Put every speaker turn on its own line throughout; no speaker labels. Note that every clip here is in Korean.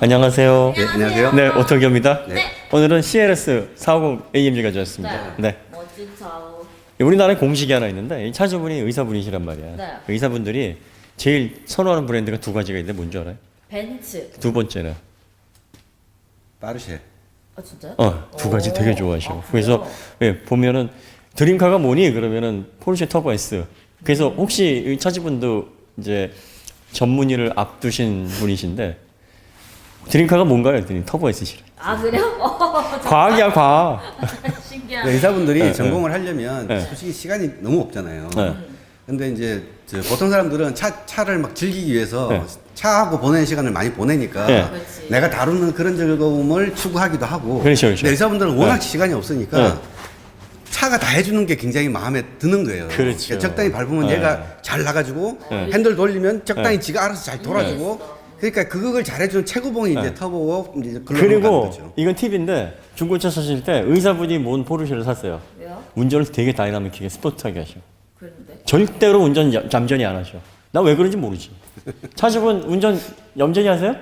안녕하세요.
네, 안녕하세요.
네, 오토기입니다.
네.
오늘은 CLS 450 AMG 가져왔습니다. 네.
멋진 차우.
우리나라에 공식이 하나 있는데 이 차주분이 의사분이시란 말이야.
네.
의사분들이 제일 선호하는 브랜드가 두 가지가 있는데 뭔지 알아요?
벤츠.
두 번째는
빠르쉐.
아 진짜요?
두 가지 되게 좋아하셔.
아,
그래서
그래요?
예, 보면은 드림카가 뭐니? 그러면은 포르쉐 터보 S. 그래서 혹시 이 차주분도 이제 전문의를 앞두신 분이신데 드림카가 뭔가요? 했더니 터보 S시래.
아 그래요?
과학이야, 과학.
신기하네.
의사분들이
네,
전공을 하려면
네.
솔직히 시간이 너무 없잖아요.
네.
근데 이제 보통 사람들은 차를 막 즐기기 위해서
네.
차하고 보내는 시간을 많이 보내니까
네.
그렇지.
내가 다루는 그런 즐거움을 추구하기도 하고.
그렇죠, 그렇죠.
근데 의사분들은 워낙
네.
시간이 없으니까
네.
차가 다 해주는 게 굉장히 마음에 드는 거예요.
그렇죠.
그러니까 적당히 밟으면
네.
얘가 잘 나가지고
네.
핸들 돌리면 적당히
네.
지가 알아서 잘 돌아주고. 그러니까 그걸 잘해주는 최고봉이 이제
네.
터보고 이제 글로벌 가는
그리고
거죠.
이건 팁인데 중고차 사실 때 의사분이 모은 포르쉐를 샀어요.
왜요?
운전을 되게 다이나믹하게 스포트하게 하셔.
그런데.
절대로 운전 얌전히 안 하셔. 나 왜 그런지 모르지. 차주분 운전 얌전히 하세요?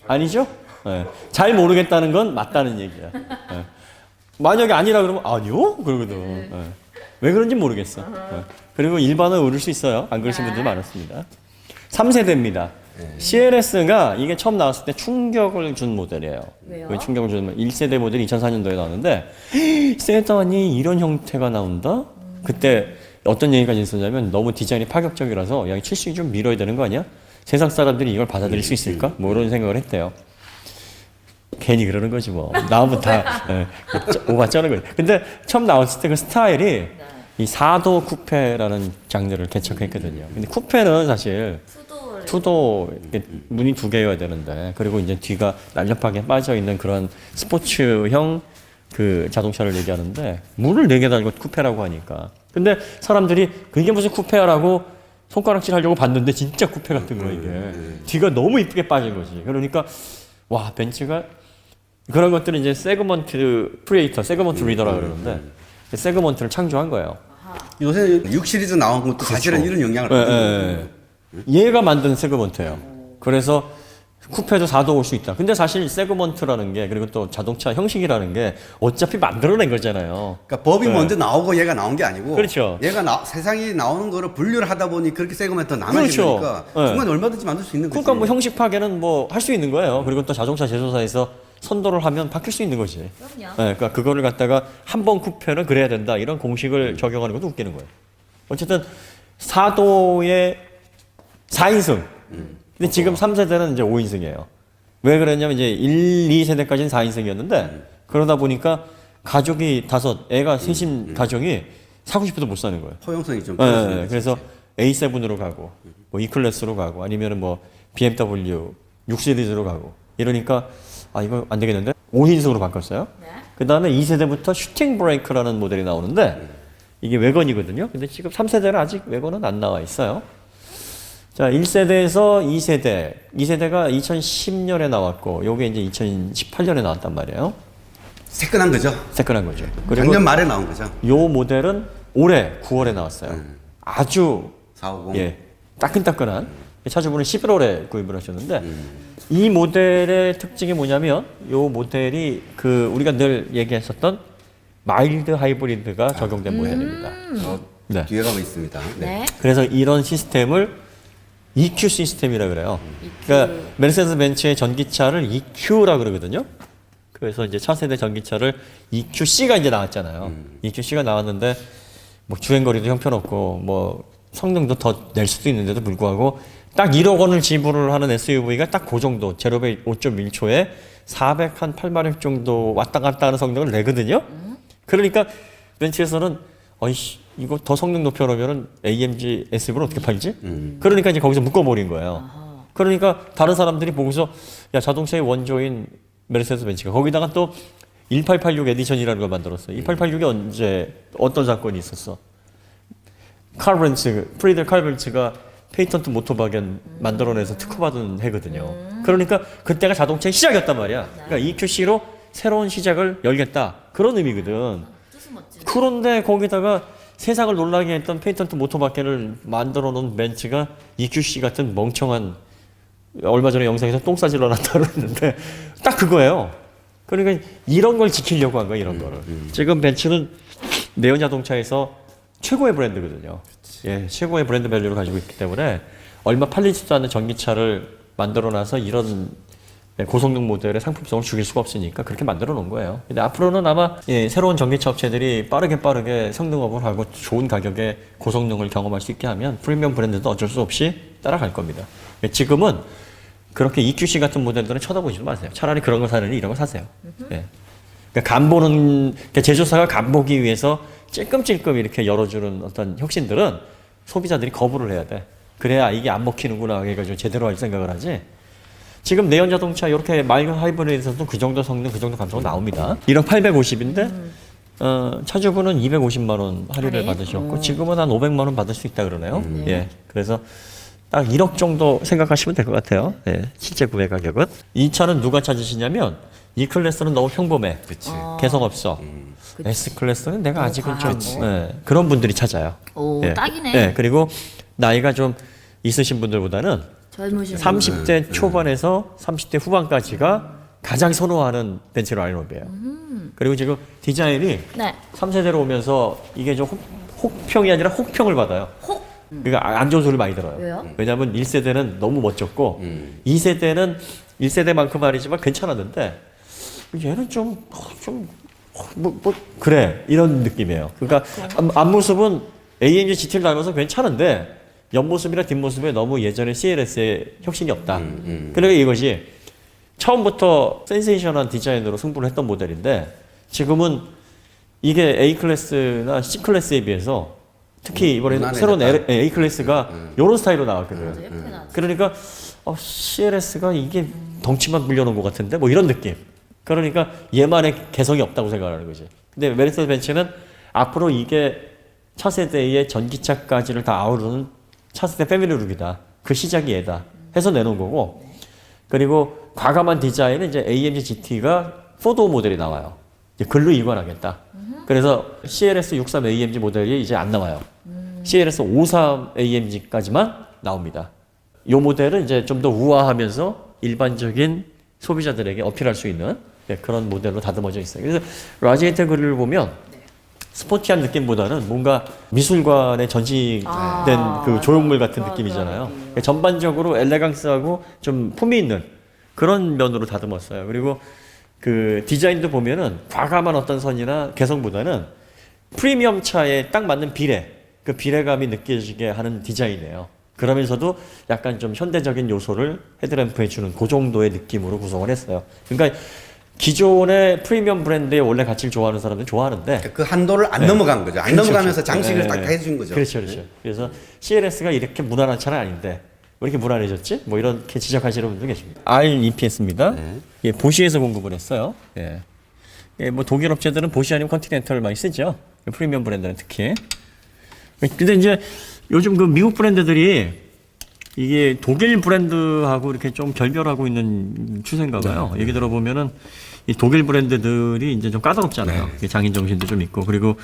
아니죠? 네. 잘 모르겠다는 건 맞다는 얘기야. 네. 만약에 아니라 그러면 아니요? 그러거든. 네. 왜 그런지 모르겠어. 네. 그리고 일반을 오를 수 있어요. 안 그러신 분들 많았습니다. 3세대입니다. CLS가 이게 처음 나왔을 때 충격을 준 모델이에요.
왜요?
왜 충격을 주냐면 1세대 모델이 2004년도에 나왔는데 세단이 이런 형태가 나온다? 그때 어떤 얘기가 있었냐면 너무 디자인이 파격적이라서 야, 70이 좀 밀어야 되는 거 아니야? 세상 사람들이 이걸 받아들일 수 있을까? 뭐 이런 생각을 했대요. 괜히 그러는 거지 뭐. 나오면 다 오바 쩌는 거지. 근데 처음 나왔을 때 그 스타일이 이 4도 쿠페라는 장르를 개척했거든요. 근데 쿠페는 사실 투도 이렇게 문이 두 개여야 되는데 그리고 이제 뒤가 날렵하게 빠져 있는 그런 스포츠형 그 자동차를 얘기하는데 문을 네 개 달고 쿠페라고 하니까 근데 사람들이 그게 무슨 쿠페야라고 손가락질 하려고 봤는데 진짜 쿠페 같은 거야 이게 뒤가 너무 이쁘게 빠진 거지. 그러니까 와 벤츠가 그런 것들은 이제 세그먼트 크리에이터, 세그먼트 리더라 그러는데 세그먼트를 창조한 거예요.
요새 6 시리즈 나온 것도 사실은 이런 영향을 받는 거예요.
얘가 만든 세그먼트예요. 그래서 쿠페도 4도 올 수 있다. 근데 사실 세그먼트라는 게 그리고 또 자동차 형식이라는 게 어차피 만들어낸 거잖아요.
그러니까 법이
네.
먼저 나오고 얘가 나온 게 아니고
그렇죠.
얘가 세상에 나오는 거를 분류를 하다 보니 그렇게 세그멘트 나눠진
그렇죠.
거니까
네.
중간에 얼마든지 만들 수 있는 거지.
그러니까 뭐 형식 파괴는 뭐 할 수 있는 거예요. 그리고 또 자동차 제조사에서 선도를 하면 바뀔 수 있는 거지.
그럼요.
그러니까 그거를 갖다가 한 번 쿠페는 그래야 된다 이런 공식을 적용하는 것도 웃기는 거예요. 어쨌든 4도의 4인승. 근데 지금 3세대는 이제 5인승이에요. 왜 그랬냐면 이제 1, 2세대까지는 4인승이었는데 그러다 보니까 가족이 다섯, 애가 셋인 가정이 사고 싶어도 못 사는 거예요.
포용성이 좀
네, 그래서 A7으로 가고 뭐 E클래스로 가고 아니면은 뭐 BMW 6 시리즈로 가고 이러니까 아 이거 안 되겠는데 5인승으로 바꿨어요.
네.
그 다음에 2세대부터 슈팅 브레이크라는 모델이 나오는데 이게 외건이거든요. 근데 지금 3세대는 아직 외건은 안 나와 있어요. 자, 1세대에서 2세대. 2세대가 2010년에 나왔고, 요게 이제 2018년에 나왔단 말이에요.
새끈한 거죠.
새끈한 거죠. 그리고
작년 말에 나온 거죠.
요 모델은 올해 9월에 나왔어요. 아주,
450.
예, 따끈따끈한. 차주분은 11월에 구입을 하셨는데, 이 모델의 특징이 뭐냐면, 요 모델이 그, 우리가 늘 얘기했었던 마일드 하이브리드가 적용된 모델입니다. 네.
뒤에 가고 있습니다.
네.
그래서 이런 시스템을 EQ 시스템이라 그래요. 그러니까 메르세데스 벤츠의 전기차를 EQ라 그러거든요. 그래서 이제 차세대 전기차를 EQC가 이제 나왔잖아요. EQC가 나왔는데 뭐 주행거리도 형편없고 뭐 성능도 더 낼 수도 있는데도 불구하고 딱 1억 원을 지불을 하는 SUV가 딱 그 정도 제로베이 5.1초에 408마력 정도 왔다 갔다 하는 성능을 내거든요. 그러니까 벤츠에서는 어이씨 이거 더 성능 높여놓으면 AMG SUV를 어떻게 팔지? 그러니까 이제 거기서 묶어버린 거예요. 그러니까 다른 사람들이 보고서 야 자동차의 원조인 메르세데스 벤츠가 거기다가 또 1886 에디션이라는 걸 만들었어요. 1886이 언제 어떤 사건이 있었어? 프리들 칼벤츠가 페이턴트 모토바겐 만들어내서 특허받은 해거든요. 그러니까 그때가 자동차의 시작이었단 말이야. 그러니까 EQC로 새로운 시작을 열겠다. 그런 의미거든.
뜻은 멋지네.
그런데 거기다가 세상을 놀라게 했던 페이턴트 모토바겐을 만들어 놓은 벤츠가 EQC 같은 멍청한 얼마 전에 영상에서 똥 싸질러 놨다 그러는데 딱 그거예요. 그러니까 이런 걸 지키려고 한 거예요. 이런 거를. 지금 벤츠는 내연 자동차에서 최고의 브랜드거든요. 예, 최고의 브랜드 밸류를 가지고 있기 때문에 얼마 팔리지도 않는 전기차를 만들어놔서 이런 고성능 모델의 상품성을 죽일 수가 없으니까 그렇게 만들어 놓은 거예요. 근데 앞으로는 아마 예, 새로운 전기차 업체들이 빠르게 성능업을 하고 좋은 가격에 고성능을 경험할 수 있게 하면 프리미엄 브랜드도 어쩔 수 없이 따라갈 겁니다. 지금은 그렇게 EQC 같은 모델들은 쳐다보지도 마세요. 차라리 그런 거 사느니 이런 거 사세요. 예. 그러니까 그러니까 제조사가 간 보기 위해서 찔끔찔끔 이렇게 열어주는 어떤 혁신들은 소비자들이 거부를 해야 돼. 그래야 이게 안 먹히는구나 해가지고 제대로 할 생각을 하지. 지금 내연 자동차 이렇게 마일드 하이브리드에서도 그 정도 성능, 그 정도 감성 나옵니다. 1억 850인데 차주분은 250만 원 할인을 받으셨고 지금은 한 500만 원 받을 수 있다 그러네요. 예, 그래서 딱 1억 정도 생각하시면 될 것 같아요. 예, 실제 구매 가격은. 이 차는 누가 찾으시냐면 이 클래스는 너무 평범해.
그치.
개성 없어.
그치.
S 클래스는 내가 아직은 좀
과하고.
예, 그런 분들이 찾아요.
오,
예.
딱이네.
예, 그리고 나이가 좀 있으신 분들보다는
젊으신
30대 초반에서 30대 후반까지가 가장 선호하는 벤츠 라인업이에요. 그리고 지금 디자인이
네.
3세대로 오면서 이게 좀 혹평이 아니라 혹평을 받아요.
혹.
그러니까 안 좋은 소리 많이 들어요.
왜요?
왜냐하면 1세대는 너무 멋졌고 2세대는 1세대만큼 아니지만 괜찮았는데 얘는 그래 이런 느낌이에요. 그러니까 앞모습은 AMG GT를 닮아서 괜찮은데 옆모습이나 뒷모습에 너무 예전에 CLS의 혁신이 없다. 그러니까 이것이 처음부터 센세이션한 디자인으로 승부를 했던 모델인데 지금은 이게 A클래스나 C클래스에 비해서 특히 이번에 새로운 A클래스가 이런 스타일로 나왔거든요.
예쁘게 나왔죠.
그러니까 CLS가 이게 덩치만 물려놓은 것 같은데 뭐 이런 느낌. 그러니까 얘만의 개성이 없다고 생각하는 거지. 근데 메르세데스 벤츠는 앞으로 이게 차세대의 전기차까지를 다 아우르는 차세대 패밀리 룩이다. 그 시작이 얘다. 해서 내놓은 거고. 그리고 과감한 디자인은 이제 AMG GT가 4도어 모델이 나와요. 이제 글로 이관하겠다. 그래서 CLS 63 AMG 모델이 이제 안 나와요. CLS 53 AMG까지만 나옵니다. 이 모델은 이제 좀 더 우아하면서 일반적인 소비자들에게 어필할 수 있는 그런 모델로 다듬어져 있어요. 그래서 라지에이터 그릴을 보면 스포티한 느낌보다는 뭔가 미술관에 전시된 그 조형물 같은 느낌이잖아요. 그러니까 전반적으로 엘레강스하고 좀 품이 있는 그런 면으로 다듬었어요. 그리고 그 디자인도 보면은 과감한 어떤 선이나 개성보다는 프리미엄 차에 딱 맞는 비례, 그 비례감이 느껴지게 하는 디자인이에요. 그러면서도 약간 좀 현대적인 요소를 헤드램프에 주는 그 정도의 느낌으로 구성을 했어요. 그러니까 기존의 프리미엄 브랜드의 원래 가치를 좋아하는 사람들은 좋아하는데
그 한도를 안 넘어간 거죠. 안
그렇죠,
넘어가면서
그렇죠.
장식을 딱 해준 거죠.
그렇죠, 그렇죠. 그래서 CLS가 이렇게 무난한 차는 아닌데 왜 이렇게 무난해졌지? 뭐 이렇게 지적하시는 분도 계십니다. REPS입니다. 예, 보시에서 공급을 했어요. 예. 예, 뭐 독일 업체들은 보시 아니면 컨티넨탈을 많이 쓰죠. 프리미엄 브랜드는 특히. 근데 이제 요즘 그 미국 브랜드들이 이게 독일 브랜드하고 이렇게 좀 결별하고 있는 추세인가 봐요. 얘기 들어보면은 이 독일 브랜드들이 이제 좀 까다롭잖아요. 장인 정신도 좀 있고 그리고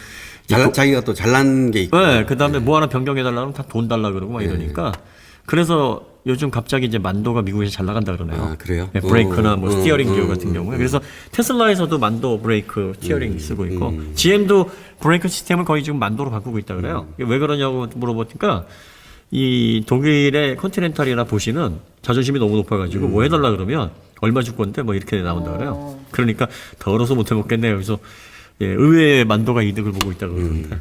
자기가 또 잘난 게 있고.
네, 그 다음에 뭐 하나 변경해달라면 다 돈 달라 그러고 막 이러니까 그래서 요즘 갑자기 이제 만도가 미국에서 잘 나간다 그러네요.
아, 그래요?
네, 브레이크나 뭐 스티어링 기어 같은 경우에. 그래서 테슬라에서도 만도 브레이크, 스티어링 쓰고 있고 GM도 브레이크 시스템을 거의 지금 만도로 바꾸고 있다 그래요. 왜 그러냐고 물어보니까 이 독일의 컨티넨탈이나 보시는 자존심이 너무 높아가지고 뭐 해달라 그러면 얼마 줄 건데 뭐 이렇게 나온다 그래요. 그러니까 더러워서 못 해먹겠네요. 그래서 예, 의외의 만도가 이득을 보고 있다 그러는데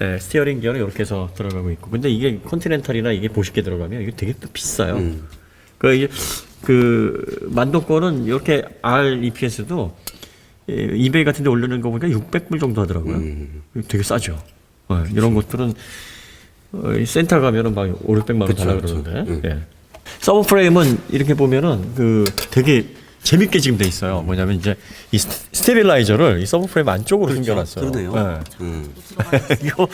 예, 스티어링 기어는 이렇게 해서 들어가고 있고 근데 이게 컨티넨탈이나 이게 보시게 들어가면 이게 되게 또 비싸요. 그 만도 거는 이렇게 REPS도 이베이 같은 데 올리는 거 보니까 600불 정도 하더라고요. 되게 싸죠. 이런 것들은 센터 가면은 막 5, 600만 원 달라 그러는데. 예. 서브 프레임은 이렇게 보면은 그 되게 재밌게 지금 돼 있어요. 뭐냐면 이제 이 스테빌라이저를 이 서브 프레임 안쪽으로 숨겨놨어요.
그러네요.
이거,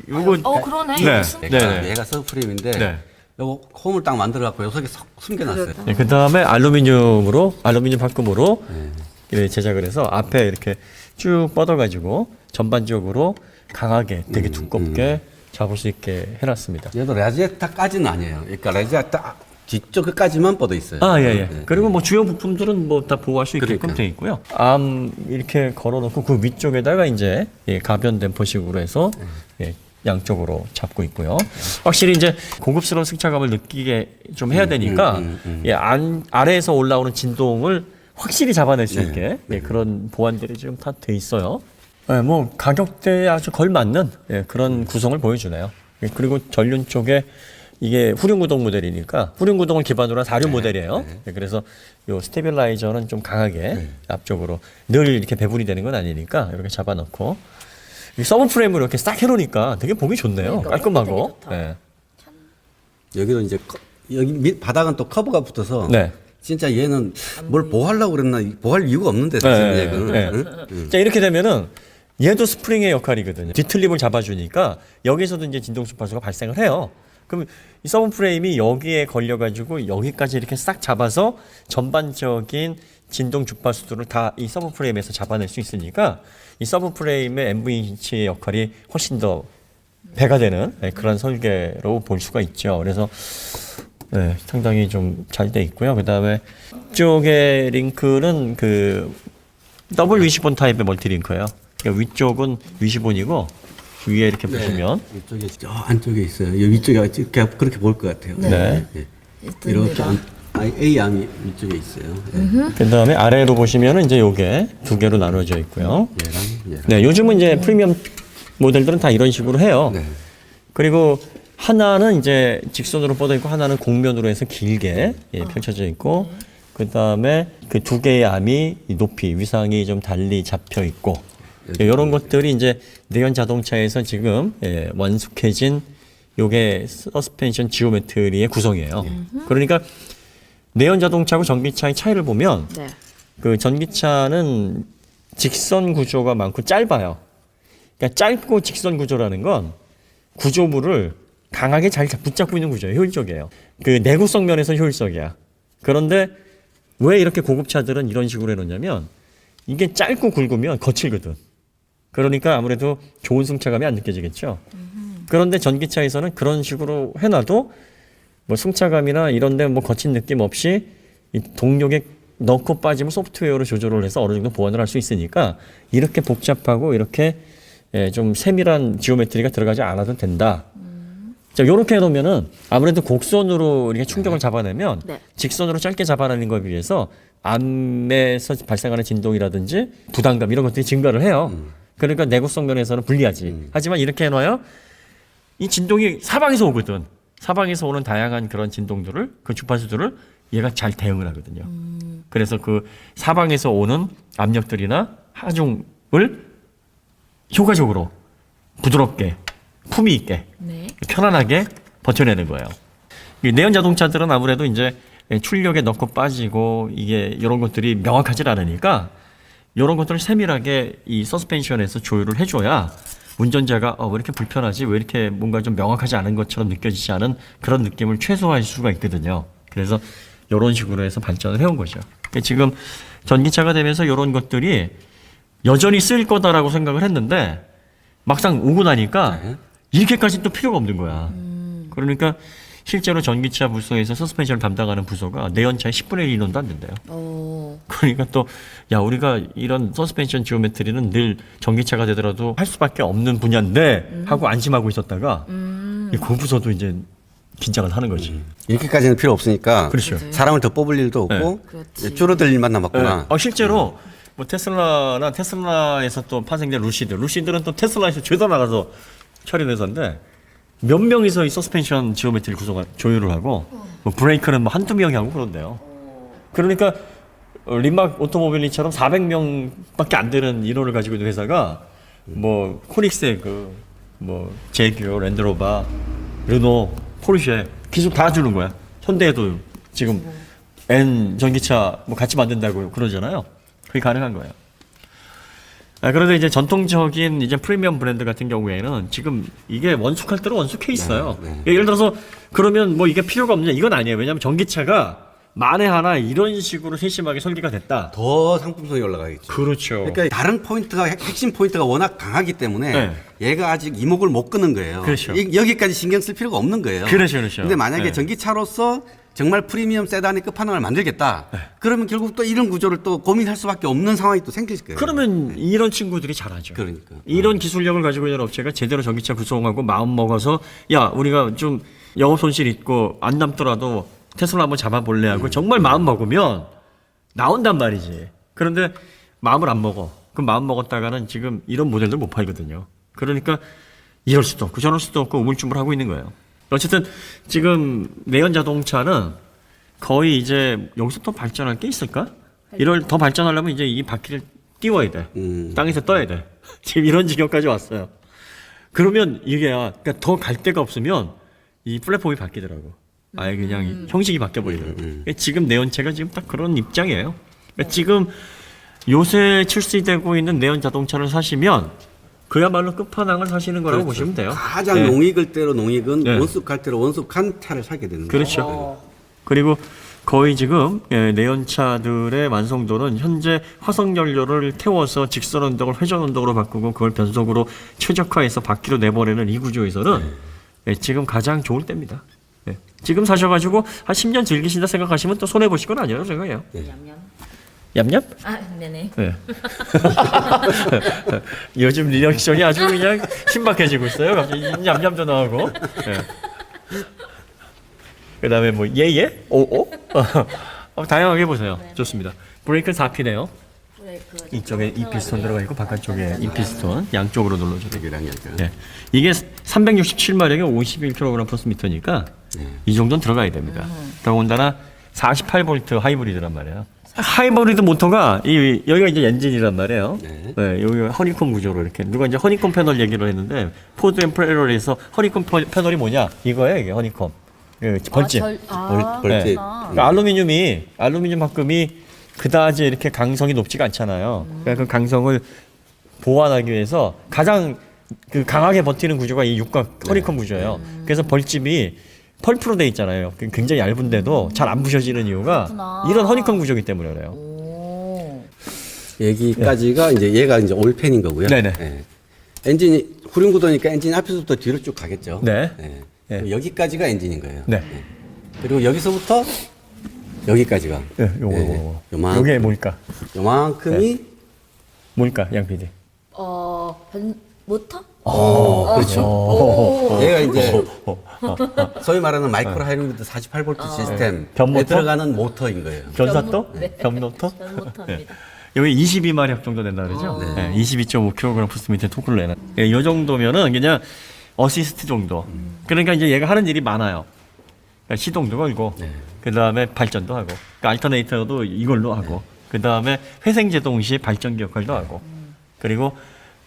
이거.
그러네.
네.
얘가, 얘가 서브프레임인데
네.
요거 홈을 딱 만들어 갖고 요 속에 숨겨놨어요.
그 다음에 알루미늄 합금으로 이렇게 제작을 해서 앞에 이렇게 쭉 뻗어가지고 전반적으로 강하게 되게 두껍게 잡을 수 있게 해놨습니다.
얘도 라지에타까지는 아니에요. 그러니까 라지에타 뒤쪽까지만 뻗어 있어요.
아, 예, 예.
네.
그리고 뭐 주요 부품들은 뭐 다 보호할 수 있게끔
그러니까.
되어 있고요. 암 이렇게 걸어놓고 그 위쪽에다가 이제 가변 댐퍼식으로 해서 양쪽으로 잡고 있고요. 확실히 이제 고급스러운 승차감을 느끼게 좀 해야 되니까 아래에서 올라오는 진동을 확실히 잡아낼 수 있게 그런 보완들이 지금 다 돼 있어요. 뭐 가격대에 아주 걸맞는 그런 구성을 보여주네요. 그리고 전륜 쪽에 이게 후륜구동 모델이니까 후륜구동을 기반으로 한 4륜 모델이에요. 그래서 요 스테빌라이저는 좀 강하게 앞쪽으로 늘 이렇게 배분이 되는 건 아니니까 이렇게 잡아놓고 이 서브 프레임으로 이렇게 싹 해놓으니까 되게 보기 좋네요.
그러니까,
깔끔하고.
되게 좋다.
네.
여기도 이제 여기 바닥은 또 커브가 붙어서
네.
진짜 얘는 뭘 보호하려고 그랬나 보호할 이유가 없는데 사실 얘는. 응?
자, 이렇게 되면은 얘도 스프링의 역할이거든요. 뒤틀림을 잡아주니까 여기서도 이제 진동 주파수가 발생을 해요. 그럼 이 서브 프레임이 여기에 걸려가지고 여기까지 이렇게 싹 잡아서 전반적인 진동 주파수들을 다 이 서브 프레임에서 잡아낼 수 있으니까 이 서브 프레임의 MVH의 역할이 훨씬 더 배가 되는 그런 설계로 볼 수가 있죠. 그래서 상당히 좀 잘 돼 있고요. 그 다음에 이쪽에 링크는 그 더블 위시본 타입의 멀티 링크예요. 그러니까 위쪽은 위시본이고 위에 이렇게 보시면
이쪽에 저 안쪽에 있어요. 여기 위쪽에 그렇게 보일 것 같아요.
네.
이렇게 A 암이 위쪽에 있어요.
그 다음에 아래로 보시면은 이제 요게 두 개로 나눠져 있고요.
얘랑.
네, 요즘은 이제 프리미엄 모델들은 다 이런 식으로 해요.
네.
그리고 하나는 이제 직선으로 뻗어 있고 하나는 곡면으로 해서 길게 펼쳐져 있고 그 다음에 그 두 개의 암이 높이 위상이 좀 달리 잡혀 있고 이런 것들이 이제 내연 자동차에서 지금 완숙해진 요게 서스펜션 지오메트리의 구성이에요. 그러니까 내연 자동차하고 전기차의 차이를 보면
네.
그 전기차는 직선 구조가 많고 짧아요. 그러니까 짧고 직선 구조라는 건 구조물을 강하게 잘 붙잡고 있는 구조예요. 효율적이에요. 그 내구성 면에서 효율적이야. 그런데 왜 이렇게 고급차들은 이런 식으로 해놓냐면 이게 짧고 굵으면 거칠거든. 그러니까 아무래도 좋은 승차감이 안 느껴지겠죠. 그런데 전기차에서는 그런 식으로 해놔도 뭐 승차감이나 이런데 뭐 거친 느낌 없이 이 동력에 넣고 빠지면 소프트웨어로 조절을 해서 어느 정도 보완을 할 수 있으니까 이렇게 복잡하고 이렇게 좀 세밀한 지오메트리가 들어가지 않아도 된다. 자, 요렇게 해놓으면은 아무래도 곡선으로 이렇게 충격을 잡아내면 직선으로 짧게 잡아내는 것에 비해서 암에서 발생하는 진동이라든지 부담감 이런 것들이 증가를 해요. 그러니까 내구성 면에서는 불리하지. 하지만 이렇게 해놔야 이 진동이 사방에서 오거든. 사방에서 오는 다양한 그런 진동들을 그 주파수들을 얘가 잘 대응을 하거든요. 그래서 그 사방에서 오는 압력들이나 하중을 효과적으로 부드럽게 품위 있게 편안하게 버텨내는 거예요. 이 내연 자동차들은 아무래도 이제 출력에 넣고 빠지고 이게 이런 것들이 명확하지 않으니까 이런 것들을 세밀하게 이 서스펜션에서 조율을 해줘야 운전자가 왜 이렇게 불편하지? 왜 이렇게 뭔가 좀 명확하지 않은 것처럼 느껴지지 않은 그런 느낌을 최소화할 수가 있거든요. 그래서 이런 식으로 해서 발전을 해온 거죠. 지금 전기차가 되면서 이런 것들이 여전히 쓰일 거다라고 생각을 했는데 막상 오고 나니까 이렇게까지 또 필요가 없는 거야. 그러니까 실제로 전기차 부서에서 서스펜션을 담당하는 부서가 내연차의 10분의 1 인원도 안 된대요. 그러니까 또 야 우리가 이런 서스펜션 지오메트리는 늘 전기차가 되더라도 할 수밖에 없는 분야인데 하고 안심하고 있었다가 그 부서도 이제 긴장을 하는 거지.
이렇게까지는 필요 없으니까
그렇죠.
사람을 더 뽑을 일도 없고 줄어들 일만 남았구나.
실제로 뭐 테슬라에서 또 파생된 루시들은 또 테슬라에서 죄다 나가서 처리를 해서인데 몇 명이서 이 서스펜션 지오메트리 구성을 조율을 하고 뭐 브레이크는 뭐 한두 명이 하고 그런데요. 그러니까 린막 오토모빌리처럼 400명밖에 안 되는 인원을 가지고 있는 회사가 뭐 코닉스의 그 뭐 제규어, 랜드로버, 르노, 포르쉐 기술 다 주는 거야. 현대에도 지금 N 전기차 뭐 같이 만든다고 그러잖아요. 그게 가능한 거예요. 그런데 이제 전통적인 이제 프리미엄 브랜드 같은 경우에는 지금 이게 원숙할 대로 원숙해 있어요. 예를 들어서 그러면 뭐 이게 필요가 없냐 이건 아니에요. 왜냐하면 전기차가 만에 하나 이런 식으로 세심하게 설계가 됐다.
더 상품성이 올라가겠죠.
그렇죠.
그러니까 다른 포인트가 핵심 포인트가 워낙 강하기 때문에 얘가 아직 이목을 못 끄는 거예요.
그렇죠.
여기까지 신경 쓸 필요가 없는 거예요.
그렇죠.
근데 만약에 전기차로서 정말 프리미엄 세단의 끝판왕을 만들겠다. 그러면 결국 또 이런 구조를 또 고민할 수밖에 없는 상황이 또 생길 거예요.
그러면 이런 친구들이 잘하죠.
그러니까.
이런 기술력을 가지고 있는 업체가 제대로 전기차 구성하고 마음 먹어서 야 우리가 좀 영업 손실 있고 안 남더라도 테슬라 한번 잡아볼래 하고 정말 마음 먹으면 나온단 말이지. 그런데 마음을 안 먹어. 그 마음 먹었다가는 지금 이런 모델들 못 팔거든요. 그러니까 이럴 수도 없고 저럴 수도 없고 우물쭈물하고 있는 거예요. 어쨌든 지금 내연 자동차는 거의 이제 여기서 더 발전할 게 있을까? 이걸 더 발전하려면 이제 이 바퀴를 띄워야 돼. 땅에서 떠야 돼. 지금 이런 지경까지 왔어요. 그러면 이게 그러니까 더 갈 데가 없으면 이 플랫폼이 바뀌더라고. 아예 그냥 형식이 바뀌어버리더라고. 그러니까 지금 내연체가 지금 딱 그런 입장이에요. 그러니까 지금 요새 출시되고 있는 내연 자동차를 사시면 그야말로 끝판왕을 사시는 거라고
그렇죠.
보시면 돼요.
가장
네.
농익을 대로 농익은
네.
원숙할 대로 원숙한 차를 사게 되는 거예요.
그렇죠. 그리고 거의 지금 내연차들의 완성도는 현재 화석 연료를 태워서 직선 운동을 회전 운동으로 바꾸고 그걸 변속으로 최적화해서 바퀴로 내보내는 이 구조에서는 지금 가장 좋을 때입니다. 지금 사셔가지고 한 10년 즐기신다 생각하시면 또 손해 보실 건 아니라고 생각해요.
냠냠.
얌얌?
아, 네네.
네. 요즘 리액션이 아주 그냥 신박해지고 있어요. 갑자기 얌얌도 나오고. 네. 그다음에 뭐 예예, 오오, 다양하게 보세요.
네.
좋습니다. 브레이크는 4피네요.
브레이크.
이쪽에 이 피스톤 들어가 있고 바깥쪽에 이 피스톤 양쪽으로 눌러줘요.
여기랑 여기랑.
네. 이게 367마력에 51kg 플러스 미터니까 이 정도는 들어가야 됩니다. 더군다나 48V 하이브리드란 말이에요. 하이브리드 모터가 여기가 이제 엔진이란 말이에요.
네.
여기가 허니콤 구조로 이렇게 누가 이제 허니콤 패널 얘기를 했는데 포드 앤 프레럴에서 허니콤 패널이 뭐냐 이거예요. 이게 허니콤 벌집.
벌집.
그러니까 알루미늄 합금이 그다지 이렇게 강성이 높지가 않잖아요. 그러니까 그 강성을 보완하기 위해서 가장 그 강하게 버티는 구조가 이 육각 허니콤 구조예요. 그래서 벌집이 펄프로 돼 있잖아요. 굉장히 얇은데도 잘 안 부셔지는 이유가
그렇구나.
이런 허니콤 구조기 때문에 그래요.
오.
여기까지가 이제 얘가 이제 올팬인 거고요.
네네.
예. 엔진이 후륜 구도니까 엔진 앞에서부터 뒤로 쭉 가겠죠.
네.
예.
네.
여기까지가 엔진인 거예요.
네.
그리고 여기서부터 여기까지가
네, 요거.
예. 요만큼.
요게 뭘까?
요만큼이
뭘까, 양 PD?
모터?
그렇죠. 얘가 이제 소위 말하는 마이크로 하이브리드 48V 시스템에
변모터?
들어가는 모터인 거예요.
변사또?
네.
변모터?
전 모터입니다.
여기 22마력 정도 된다 그러죠? 네. 22.5kg 플러스 밑에 토크를 내는. 이 정도면은 그냥 어시스트 정도. 그러니까 이제 얘가 하는 일이 많아요. 그러니까 시동도 걸고, 그 다음에 발전도 하고, 그러니까 알터네이터도 이걸로 하고, 그 다음에 회생제동 시 발전기 역할도 하고, 그리고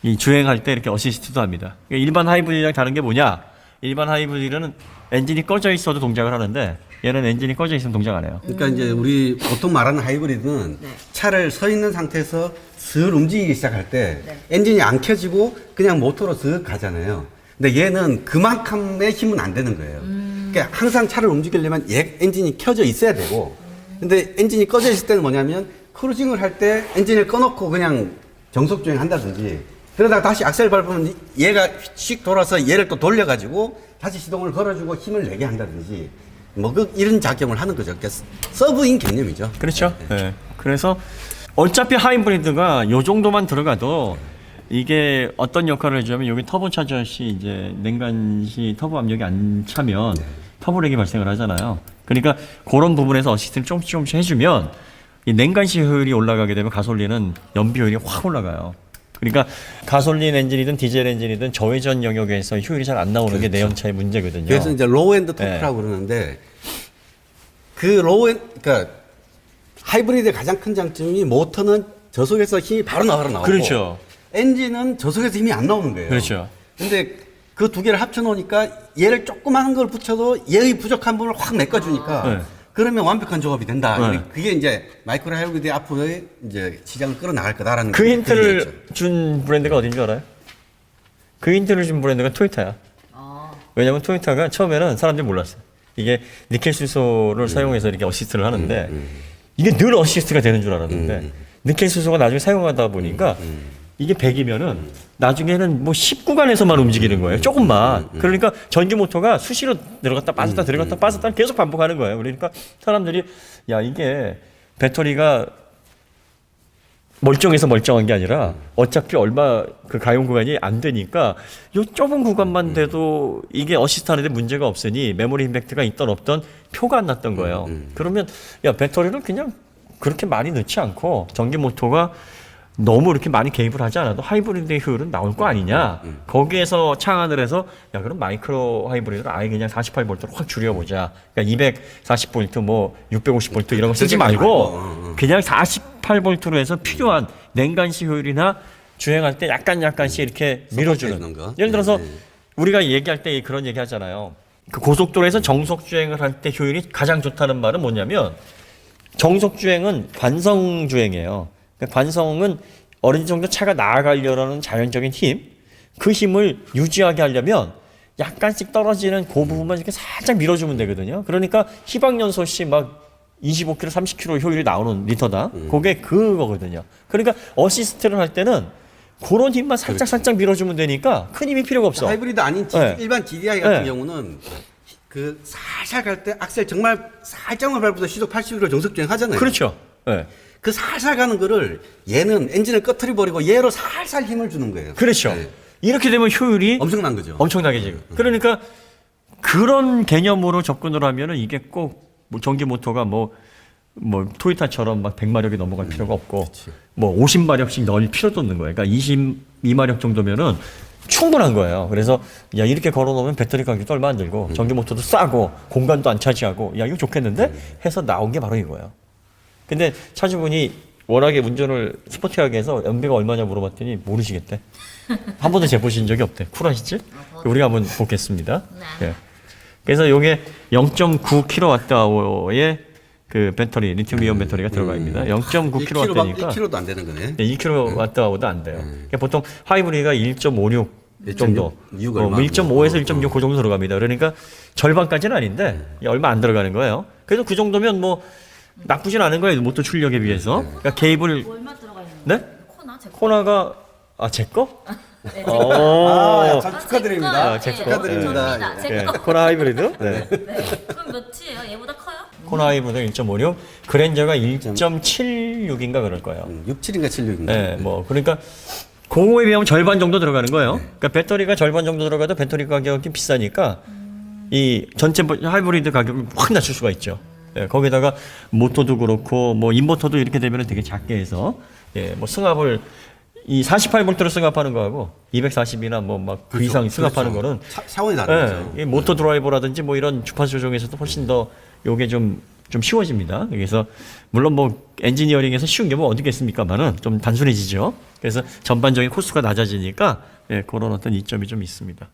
이 주행할 때 이렇게 어시스트도 합니다. 그러니까 일반 하이브리드랑 다른 게 뭐냐? 일반 하이브리드는 엔진이 꺼져 있어도 동작을 하는데, 얘는 엔진이 꺼져 있으면 동작 안 해요.
그러니까 이제 우리 보통 말하는 하이브리드는 차를 서 있는 상태에서 슬 움직이기 시작할 때 엔진이 안 켜지고 그냥 모터로 슥 가잖아요. 근데 얘는 그만큼의 힘은 안 되는 거예요. 그러니까 항상 차를 움직이려면 얘 엔진이 켜져 있어야 되고, 근데 엔진이 꺼져 있을 때는 뭐냐면 크루징을 할 때 엔진을 꺼놓고 그냥 정속 주행 한다든지, 그러다가 다시 악셀 밟으면 얘가 씩 돌아서 얘를 또 돌려가지고 다시 시동을 걸어주고 힘을 내게 한다든지, 이런 작용을 하는 거죠. 그러니까 서브인 개념이죠.
그렇죠. 네. 그래서 어차피 하이브리드가 요 정도만 들어가도 이게 어떤 역할을 해주냐면 여기 터보 차저시 이제 냉간시 터보 압력이 안 차면 터보렉이 발생을 하잖아요. 그러니까 그런 부분에서 어시스트를 조금씩 해주면 이 냉간시 효율이 올라가게 되면 가솔린은 연비 효율이 확 올라가요. 그러니까 가솔린 엔진이든 디젤 엔진이든 저회전 영역에서 효율이 잘 안 나오는 게 내연차의 문제거든요.
그래서 이제 로우엔드 토크라고 그러는데, 그러니까 하이브리드의 가장 큰 장점이 모터는 저속에서 힘이 바로 나오고,
그렇죠.
엔진은 저속에서 힘이 안 나오는 거예요.
그렇죠.
근데 그 두 개를 합쳐 놓으니까 얘를 조그마한 걸 붙여도 얘의 부족한 부분을 확 메꿔주니까 그러면 완벽한 조합이 된다.
네.
그게 이제 마이크로 하이브리드 앞으로의 이제 시장을 끌어나갈 거다라는
그 힌트를
얘기죠.
준 브랜드가 어딘 줄 알아요? 그 힌트를 준 브랜드가 토요타야. 왜냐면 토요타가 처음에는 사람들이 몰랐어요. 이게 니켈 수소를 사용해서 이렇게 어시스트를 하는데 이게 늘 어시스트가 되는 줄 알았는데 니켈 수소가 나중에 사용하다 보니까 이게 100이면은 나중에는 뭐 10구간에서만 움직이는 거예요. 조금만. 그러니까 전기 모터가 수시로 들어갔다 빠졌다 들어갔다 빠졌다 계속 반복하는 거예요. 그러니까 사람들이 야 이게 배터리가 멀쩡해서 멀쩡한 게 아니라 어차피 얼마 그 가용 구간이 안 되니까 요 좁은 구간만 돼도 이게 어시스트 하는데 문제가 없으니 메모리 임팩트가 있던 없던 표가 안 났던 거예요. 그러면 야 배터리를 그냥 그렇게 많이 넣지 않고 전기 모터가 너무 이렇게 많이 개입을 하지 않아도 하이브리드의 효율은 나올 거 아니냐. 거기에서 창안을 해서 야 그럼 마이크로 하이브리드를 아예 그냥 48V로 확 줄여보자. 그러니까 240V 뭐 650V 이런 거 쓰지 말고 그냥 48V로 해서 필요한 냉간시 효율이나 주행할 때 약간씩 이렇게 밀어주는
거.
예를 들어서
네.
우리가 얘기할 때 그런 얘기 하잖아요. 그 고속도로에서 정속 주행을 할 때 효율이 가장 좋다는 말은 뭐냐면 정속 주행은 관성 주행이에요. 그러니까 관성은 어느 정도 차가 나아가려는 자연적인 힘, 그 힘을 유지하게 하려면 약간씩 떨어지는 그 부분만 이렇게 살짝 밀어주면 되거든요. 그러니까 희박연소 시 막 25km, 30km 효율이 나오는 리터당, 그게 그거거든요. 그러니까 어시스트를 할 때는 그런 힘만 살짝 밀어주면 되니까 큰 힘이 필요가 없어.
하이브리드 아닌
네.
일반 GDI 같은
네.
경우는 그 살살 갈 때 악셀 정말 살짝만 밟아서 시속 80km 정속 주행 하잖아요.
그렇죠. 네.
그 살살 가는 거를 얘는 엔진을 꺼트려 버리고 얘로 살살 힘을 주는 거예요.
그렇죠.
네.
이렇게 되면 효율이
엄청난 거죠.
엄청나게 지금. 그러니까 그런 개념으로 접근을 하면은 이게 꼭뭐 전기 모터가 뭐 토요타처럼 막 100마력이 넘어갈 필요가 없고 뭐 50마력씩 넣을 필요도 없는 거예요. 그러니까 22마력 정도면은 충분한 거예요. 그래서 야 이렇게 걸어놓으면 배터리 가격도 얼마 안 들고 전기 모터도 싸고 공간도 안 차지하고 야 이거 좋겠는데 해서 나온 게 바로 이거예요. 근데 차주분이 워낙에 운전을 스포티하게 해서 연비가 얼마냐 물어봤더니 모르시겠대. 한 번도 재보신 적이 없대. 쿨하시지? 우리가 한번 보겠습니다.
네.
예. 그래서 요게 0.9kWh의 그 배터리, 리튬이온 배터리가 들어가 있습니다. 0.9kWh니까
1kg도 안 되는 거네.
2kWh보다 안 돼요. 그러니까 보통 하이브리드가 1.56 정도,
1.6
뭐
얼마
1.5에서 1.6 그 정도 들어갑니다. 그러니까 절반까지는 아닌데 얼마 안 들어가는 거예요. 그래서 그 정도면 뭐 나쁘진 않은 거예요. 모터 출력에 비해서. 그러니까 개입을
얼마 들어가 있는
네?
거예요? 코나 제 거.
코나가 제 거?
네, 제 거.
아,
오.
참 축하드립니다.
아, 제 거.
축하드립니다.
접니다. 제
예,
거.
코나 하이브리드. 네.
네. 그럼 몇이에요? 얘보다 커요?
코나 하이브리드 1.56, 그랜저가 1.76인가 그럴 거예요.
67인가 76인가.
네, 뭐 그러니까 공호에 비하면 절반 정도 들어가는 거예요. 그러니까 배터리가 절반 정도 들어가도 배터리 가격이 비싸니까 이 전체 하이브리드 가격을 확 낮출 수가 있죠. 예, 거기다가 모터도 그렇고 뭐 인버터도 이렇게 되면 되게 작게 해서 뭐 승합을 이 48V로 승합하는 거하고 240이나 뭐 막 그 이상 승합하는 거는
차원이 다른 거죠.
이 모터 드라이버라든지 뭐 이런 주파수 조정에서도 훨씬 더 요게 좀 쉬워집니다. 그래서 물론 뭐 엔지니어링에서 쉬운 게 뭐 어디겠습니까만은 좀 단순해지죠. 그래서 전반적인 코스가 낮아지니까 그런 어떤 이점이 좀 있습니다.